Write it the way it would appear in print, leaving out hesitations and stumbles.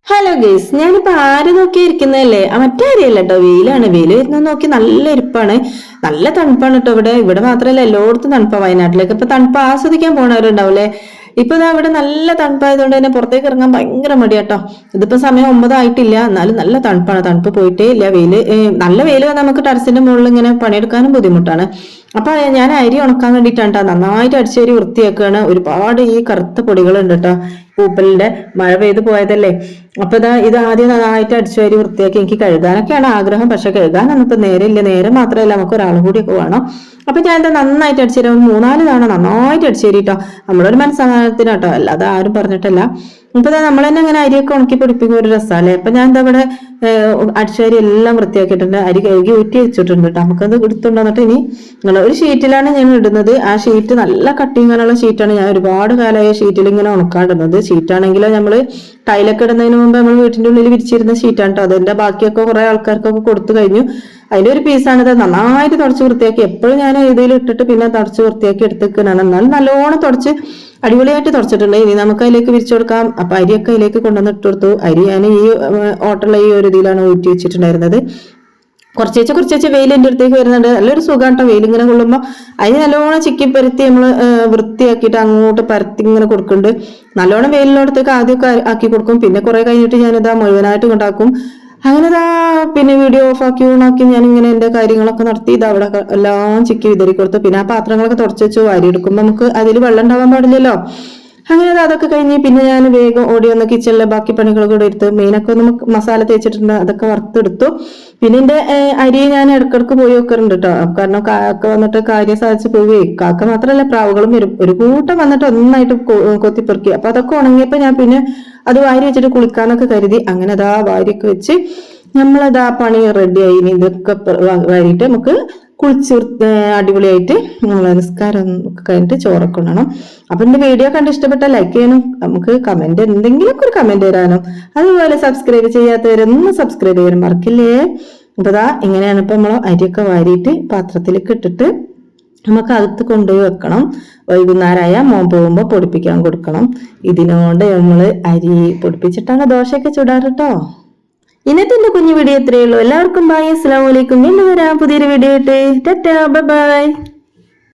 Hello guys, ഞാനിപ്പോ ആര് നോക്കി ഇരിക്കുന്നതല്ലേ? മറ്റേ ആരെയല്ല കേട്ടോ, വെയിലാണ്. വെയിൽ വരുന്നത് നോക്കി നല്ല ഇരിപ്പാണ്, നല്ല തണുപ്പാണ് കേട്ടോ. ഇവിടെ മാത്രമല്ല, എല്ലായിടത്തും തണുപ്പാ. വയനാട്ടിലേക്ക് ഇപ്പൊ തണുപ്പ് ആസ്വദിക്കാൻ പോണവരുണ്ടാവില്ലേ? ഇപ്പൊ ഇവിടെ നല്ല തണുപ്പായതുകൊണ്ട് തന്നെ പുറത്തേക്ക് ഇറങ്ങാൻ ഭയങ്കര മടിയാട്ടോ. ഇതിപ്പോ സമയം 9 ആയിട്ടില്ല, എന്നാലും നല്ല തണുപ്പാണ്. തണുപ്പ് പോയിട്ടേ ഇല്ല. നല്ല വെയിൽ വന്നാൽ നമുക്ക് ടെറസിന്റെ മുകളിൽ ഇങ്ങനെ പണിയെടുക്കാനും ബുദ്ധിമുട്ടാണ്. അപ്പൊ ഞാൻ അരി ഉണക്കാൻ വേണ്ടിയിട്ടാണ് നന്നായിട്ട് അടിച്ചേരി വൃത്തിയാക്കുകയാണ്. ഒരുപാട് ഈ കറുത്ത പൊടികളുണ്ട് കേട്ടോ, പൂപ്പലിന്റെ. മഴ പെയ്ത് പോയതല്ലേ. അപ്പൊ ഇത് ആദ്യം നന്നായിട്ട് അടിച്ചുവാരി വൃത്തിയാക്കി എനിക്ക് കഴുകാനൊക്കെയാണ് ആഗ്രഹം. പക്ഷെ കഴുകാനൊന്നും ഇപ്പൊ നേരമില്ല. നേരം മാത്രമല്ല, നമുക്ക് ഒരാളും കൂടിയൊക്കെ വേണം. അപ്പൊ ഞാൻ എന്താ നന്നായിട്ട് അടിച്ചേരി 3-4 തവണ നന്നായിട്ട് അടിച്ചേരിട്ടോ. നമ്മളൊരു മനസ്സമാധാനത്തിനാട്ടോ, അല്ലാതെ ആരും പറഞ്ഞിട്ടല്ല. ഇപ്പൊ നമ്മൾ തന്നെ അങ്ങനെ അരിയൊക്കെ ഉണക്കി പിടിപ്പിക്കുന്ന ഒരു രസമല്ലേ. അപ്പൊ ഞാൻ എന്താ ഇവിടെ അടിച്ചേരി എല്ലാം വൃത്തിയാക്കിയിട്ടുണ്ട്. അരി കഴുകി ഊറ്റി വെച്ചിട്ടുണ്ട് കേട്ടോ. നമുക്കത് എടുത്തുണ്ടോന്നിട്ട് ഇനി ഒരു ഷീറ്റിലാണ് ഞാൻ ഇടുന്നത്. ആ ഷീറ്റ് നല്ല കട്ടിങ്ങാനുള്ള ഷീറ്റാണ്. ഞാൻ ഒരുപാട് കാലമായ ഷീറ്റിൽ ഇങ്ങനെ ഉണക്കാടുന്നത്. ഷീറ്റാണെങ്കിലോ നമ്മള് ടൈലൊക്കെ ഇടുന്നതിന് മുമ്പ് നമ്മൾ വീട്ടിന്റെ ഉള്ളിൽ വിരിച്ചിരുന്ന ഷീറ്റാണ് കേട്ടോ. അതിന്റെ ബാക്കിയൊക്കെ കുറെ ആൾക്കാർക്കൊക്കെ കൊടുത്തു കഴിഞ്ഞു. അതിന്റെ ഒരു പീസാണിത്. നന്നായിട്ട് തുടച്ച് വൃത്തിയാക്കി എപ്പോഴും ഞാൻ ഇതിൽ ഇട്ടിട്ട് പിന്നെ തുടച്ച് വൃത്തിയാക്കി എടുത്തേക്കാണ്. എന്നാലും നല്ലോണം തുടച്ച് അടിപൊളിയായിട്ട് തുടച്ചിട്ടുണ്ട്. ഇനി നമുക്ക് അതിലേക്ക് വിരിച്ചു കൊടുക്കാം. അപ്പൊ അരിയൊക്കെ അതിലേക്ക് കൊണ്ടുവന്ന് ഇട്ട് കൊടുത്തു. അരി ഞാൻ ഈ ഓട്ടുള്ള ഈ ഒരു ഇതിലാണ് ഊറ്റി വെച്ചിട്ടുണ്ടായിരുന്നത്. കുറച്ചേച്ച് വെയിൽ എൻ്റെ അടുത്തേക്ക് വരുന്നുണ്ട്. നല്ലൊരു സുഖം കേട്ടോ വെയിൽ ഇങ്ങനെ കൊള്ളുമ്പോൾ. അതിന് നല്ലോണം ചിക്കി പരത്തി നമ്മള് വൃത്തിയാക്കിയിട്ട് അങ്ങോട്ട് പരത്തി ഇങ്ങനെ കൊടുക്കുന്നുണ്ട്. നല്ലോണം വെയിലിനോടത്തേക്ക് ആദ്യമൊക്കെ ആക്കി കൊടുക്കും. പിന്നെ കുറെ കഴിഞ്ഞിട്ട് ഞാനിതാ മുഴുവനായിട്ട് ഉണ്ടാക്കും. അങ്ങനെതാ പിന്നെ വീഡിയോ ഓഫാക്കി ഓണാക്കി ഞാൻ ഇങ്ങനെ എന്റെ കാര്യങ്ങളൊക്കെ നടത്തി ഇത് അവിടെ എല്ലാം ചിക്കി വിതറി കൊടുത്തു. പിന്നെ ആ പാത്രങ്ങളൊക്കെ തുടച്ചു വെച്ചു. വാരി എടുക്കുമ്പോൾ നമുക്ക് അതിൽ വെള്ളം ഉണ്ടാവാൻ പാടില്ലല്ലോ. അങ്ങനെ അതൊക്കെ കഴിഞ്ഞ് പിന്നെ ഞാൻ വേഗം ഓടി വന്ന കിച്ചണിലെ ബാക്കി പണികളൊക്കെ കൂടെ എടുത്ത് മെയിനൊക്കെ ഒന്ന് മസാല തേച്ചിട്ടുണ്ട്. അതൊക്കെ വറുത്തെടുത്തു. പിന്നെ എന്റെ അരി ഞാൻ ഇടക്കിടക്ക് പോയി വെക്കാറുണ്ട് കേട്ടോ. കാരണം കാക്ക വന്നിട്ട് കാര്യം സാധിച്ചു പോയി. കാക്ക മാത്രമല്ല, പ്രാവുകളും വരും. ഒരു കൂട്ടം വന്നിട്ട് ഒന്നായിട്ട് കൊത്തിപ്പെറുക്കി. അപ്പൊ അതൊക്കെ ഉണങ്ങിയപ്പോ ഞാൻ പിന്നെ അത് വാരി വെച്ചിട്ട് കുളിക്കാനൊക്കെ കരുതി. അങ്ങനെ അതാ വാരിയൊക്കെ വെച്ച് നമ്മളതാ പണി റെഡിയായി. ഇനി ഇതൊക്കെ വാരിയിട്ട് നമുക്ക് കുളിച്ച് അടിപൊളിയായിട്ട് നിസ്കാരം ഒക്കെ കഴിഞ്ഞിട്ട് ചോറൊക്കെ ഉണ്ണണം. അപ്പൊ എന്റെ വീഡിയോ കണ്ട് ഇഷ്ടപ്പെട്ട ലൈക്ക് ചെയ്യാനും നമുക്ക് കമന്റ് എന്തെങ്കിലുമൊക്കെ ഒരു കമന്റ് തരാനും, അതുപോലെ സബ്സ്ക്രൈബ് ചെയ്യാത്തവരൊന്നും സബ്സ്ക്രൈബ് ചെയ്യാനും മറക്കില്ലേ. അപ്പൊ ഇങ്ങനെയാണ് ഇപ്പൊ നമ്മൾ അരിയൊക്കെ വാരിയിട്ട് പാത്രത്തിലേക്ക് ഇട്ടിട്ട് നമുക്ക് അകത്ത് കൊണ്ടുപോയി വെക്കണം. വൈകുന്നേരമായ മോൻ പോകുമ്പോ പൊടിപ്പിക്കാൻ കൊടുക്കണം. ഇതിനോണ്ട് നമ്മള് അരി പൊടിപ്പിച്ചിട്ടാണ് ദോശയൊക്കെ ചുടാറ് കേട്ടോ. ഇന്നത്തെ എന്റെ കുഞ്ഞു വീഡിയോ ഇത്രയേ ഉള്ളൂ. എല്ലാവർക്കും ബൈ, അസ്സലാമു അലൈക്കും. വീണ്ടും വരാം പുതിയൊരു വീഡിയോ ആയിട്ട്. Tata, bye bye.